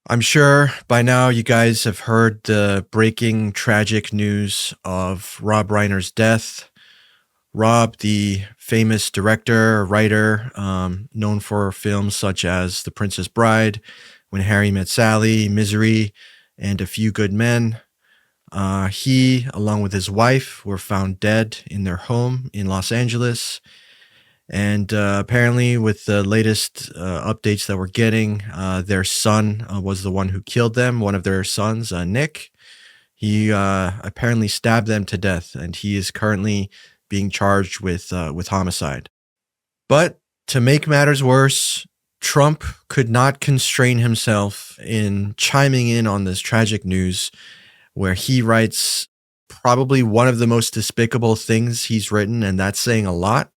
I'm sure by now you guys have heard the breaking tragic news of Rob Reiner's death. Rob, the famous director, writer, known for films such as The Princess Bride, When Harry Met Sally, Misery, and A Few Good Men. He, along with his wife, were found dead in their home in Los Angeles. And apparently, with the latest updates that we're getting, their son was the one who killed them. One of their sons, Nick, he apparently stabbed them to death, and he is currently being charged with homicide. But to make matters worse, Trump could not constrain himself in chiming in on this tragic news, where he writes probably one of the most despicable things he's written, and that's saying a lot.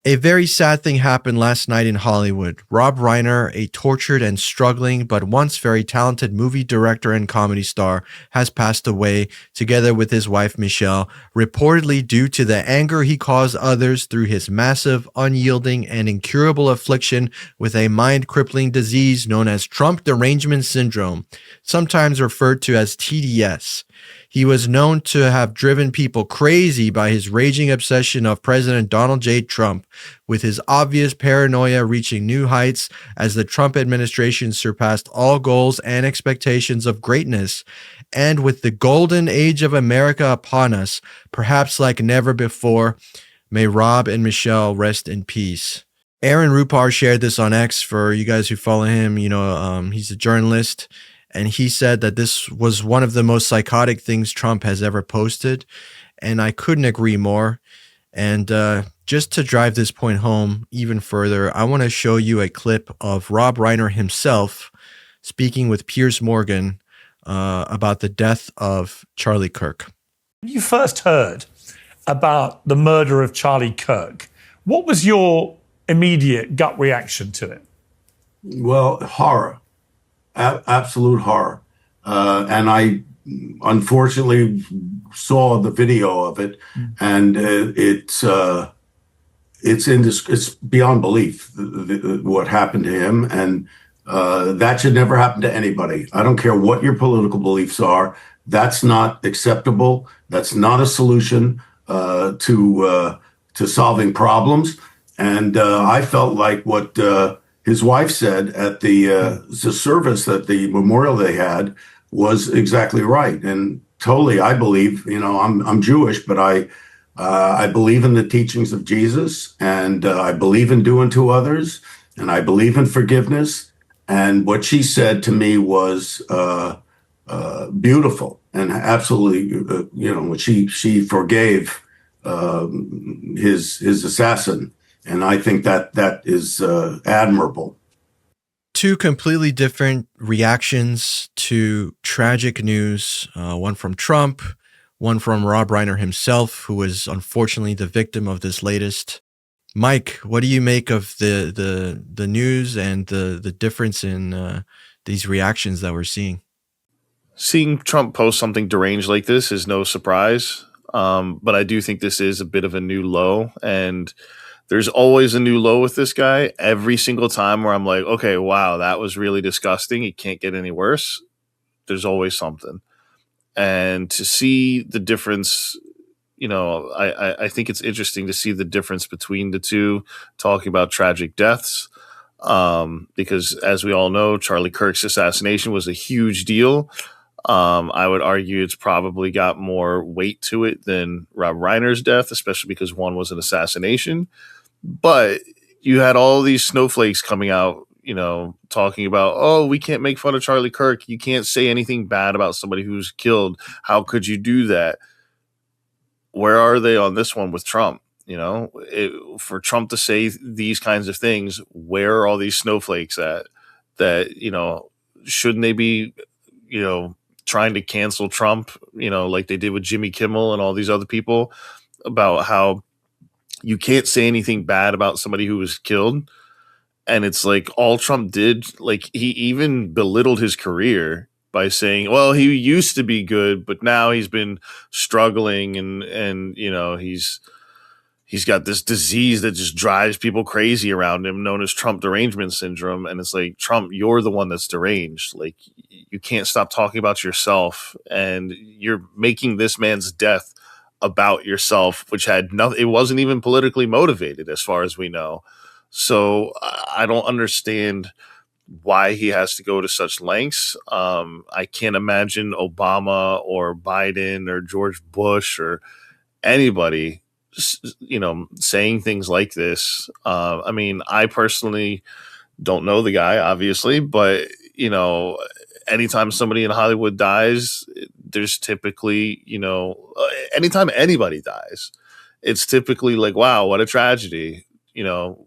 A very sad thing happened last night in Hollywood. Rob Reiner, a tortured and struggling but once very talented movie director and comedy star, has passed away, together with his wife Michelle, reportedly due to the anger he caused others through his massive, unyielding, and incurable affliction with a mind-crippling disease known as Trump Derangement Syndrome, sometimes referred to as TDS. He was known to have driven people crazy by his raging obsession of President Donald J. Trump, with his obvious paranoia reaching new heights as the Trump administration surpassed all goals and expectations of greatness, and with the golden age of America upon us, perhaps like never before. May Rob and Michelle rest in peace. Aaron Rupar shared this on X for you guys who follow him. He's a journalist. And he said that this was one of the most psychotic things Trump has ever posted. And I couldn't agree more. And just to drive this point home even further, I want to show you a clip of Rob Reiner himself speaking with Piers Morgan about the death of Charlie Kirk. When you first heard about the murder of Charlie Kirk, what was your immediate gut reaction to it? Well, horror. Absolute horror. And I unfortunately saw the video of it, and it's beyond belief what happened to him, and that should never happen to anybody. I don't care what your political beliefs are. That's not acceptable. That's not a solution to solving problems. And I felt like what his wife said at the service, that the memorial they had, was exactly right. And totally, I believe, I'm Jewish, but I believe in the teachings of Jesus, and I believe in doing to others, and I believe in forgiveness. And what she said to me was beautiful, and absolutely, she forgave his assassin. And I think that is admirable. Two completely different reactions to tragic news, one from Trump, one from Rob Reiner himself, who was unfortunately the victim of this latest. Mike, what do you make of the news and the difference in these reactions that we're seeing? Seeing Trump post something deranged like this is no surprise, but I do think this is a bit of a new low, and there's always a new low with this guy. Every single time where I'm like, okay, wow, that was really disgusting. It can't get any worse. There's always something. And to see the difference, I think it's interesting to see the difference between the two, talking about tragic deaths. Because as we all know, Charlie Kirk's assassination was a huge deal. I would argue it's probably got more weight to it than Rob Reiner's death, especially because one was an assassination. But you had all these snowflakes coming out, talking about, oh, we can't make fun of Charlie Kirk. You can't say anything bad about somebody who's killed. How could you do that? Where are they on this one with Trump? For Trump to say these kinds of things, where are all these snowflakes at? That, shouldn't they be, trying to cancel Trump, like they did with Jimmy Kimmel and all these other people, about how you can't say anything bad about somebody who was killed. And it's like all Trump did, like he even belittled his career by saying, well, he used to be good, but now he's been struggling and he's he's got this disease that just drives people crazy around him, known as Trump derangement syndrome. And it's like, Trump, you're the one that's deranged. Like, you can't stop talking about yourself, and you're making this man's death about yourself, which had nothing. It wasn't even politically motivated, as far as we know. So I don't understand why he has to go to such lengths. I can't imagine Obama or Biden or George Bush or anybody, saying things like this. I mean, I personally don't know the guy, obviously, but anytime somebody in Hollywood dies, there's typically, anytime anybody dies, it's typically like, wow, what a tragedy.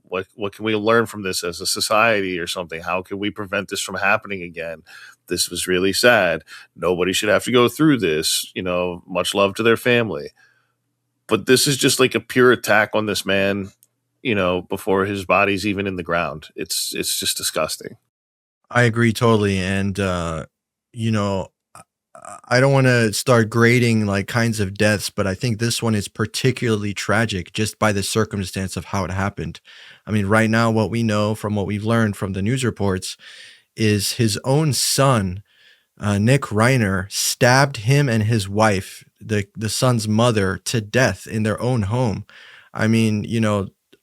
What can we learn from this as a society or something? How can we prevent this from happening again? This was really sad. Nobody should have to go through this. Much love to their family. But this is just like a pure attack on this man, before his body's even in the ground. It's just disgusting. I agree totally. And, I don't want to start grading like kinds of deaths, but I think this one is particularly tragic just by the circumstance of how it happened. I mean, right now, what we know from what we've learned from the news reports is his own son, Nick Reiner, stabbed him and his wife, the son's mother, to death in their own home. I mean,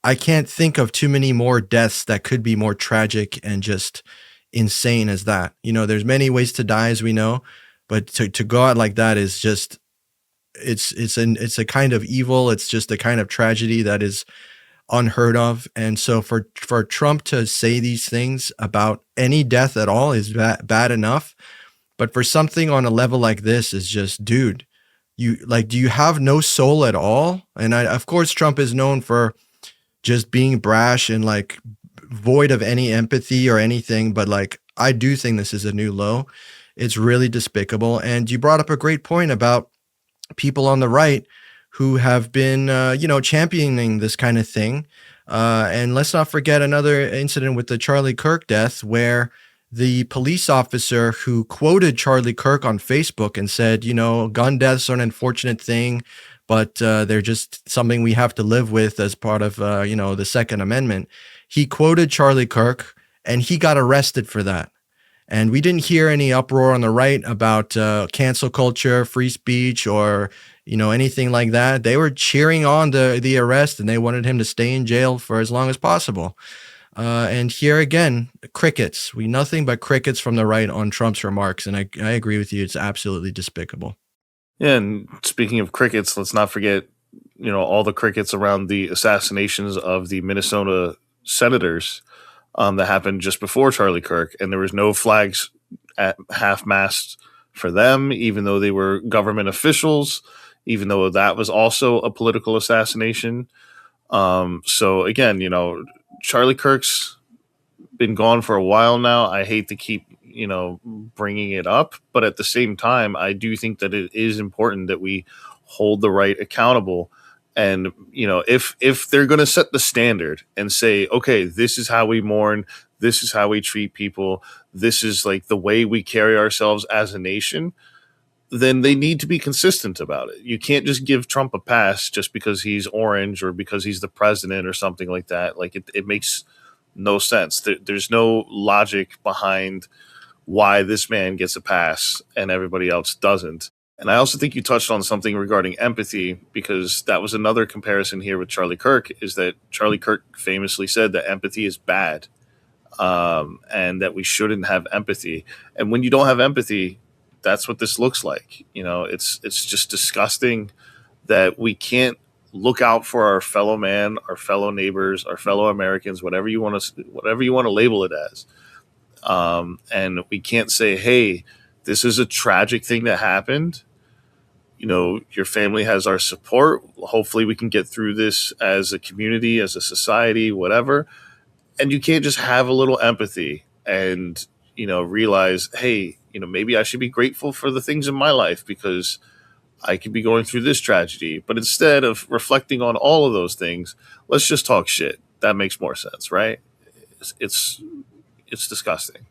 I can't think of too many more deaths that could be more tragic and just insane as that. There's many ways to die, as we know, but to go out like that is just it's a kind of evil. It's just a kind of tragedy that is unheard of. And so for Trump to say these things about any death at all is bad enough. But for something on a level like this is just, dude, do you have no soul at all? And of course, Trump is known for just being brash and like void of any empathy or anything. But like, I do think this is a new low. It's really despicable. And you brought up a great point about people on the right who have been, championing this kind of thing. And let's not forget another incident with the Charlie Kirk death, where the police officer who quoted Charlie Kirk on Facebook and said, gun deaths are an unfortunate thing, but they're just something we have to live with as part of, the Second Amendment. He quoted Charlie Kirk and he got arrested for that. And we didn't hear any uproar on the right about cancel culture, free speech, or anything like that. They were cheering on the arrest, and they wanted him to stay in jail for as long as possible. And here again, crickets. Nothing but crickets from the right on Trump's remarks. And I agree with you. It's absolutely despicable. Yeah, and speaking of crickets, let's not forget, all the crickets around the assassinations of the Minnesota senators that happened just before Charlie Kirk, and there was no flags at half-mast for them, even though they were government officials, even though that was also a political assassination. So again, Charlie Kirk's been gone for a while now. I hate to keep, bringing it up, but at the same time, I do think that it is important that we hold the right accountable. And, if they're going to set the standard and say, okay, this is how we mourn, this is how we treat people, this is like the way we carry ourselves as a nation, then they need to be consistent about it. You can't just give Trump a pass just because he's orange or because he's the president or something like that. Like it makes no sense. There's no logic behind why this man gets a pass and everybody else doesn't. And I also think you touched on something regarding empathy, because that was another comparison here with Charlie Kirk, is that Charlie Kirk famously said that empathy is bad, and that we shouldn't have empathy. And when you don't have empathy, that's what this looks like. It's just disgusting that we can't look out for our fellow man, our fellow neighbors, our fellow Americans, whatever you want to label it as. And we can't say, hey, this is a tragic thing that happened. Your family has our support. Hopefully we can get through this as a community, as a society, whatever. And you can't just have a little empathy and, realize, hey, maybe I should be grateful for the things in my life because I could be going through this tragedy. But instead of reflecting on all of those things, let's just talk shit. That makes more sense, right? It's disgusting.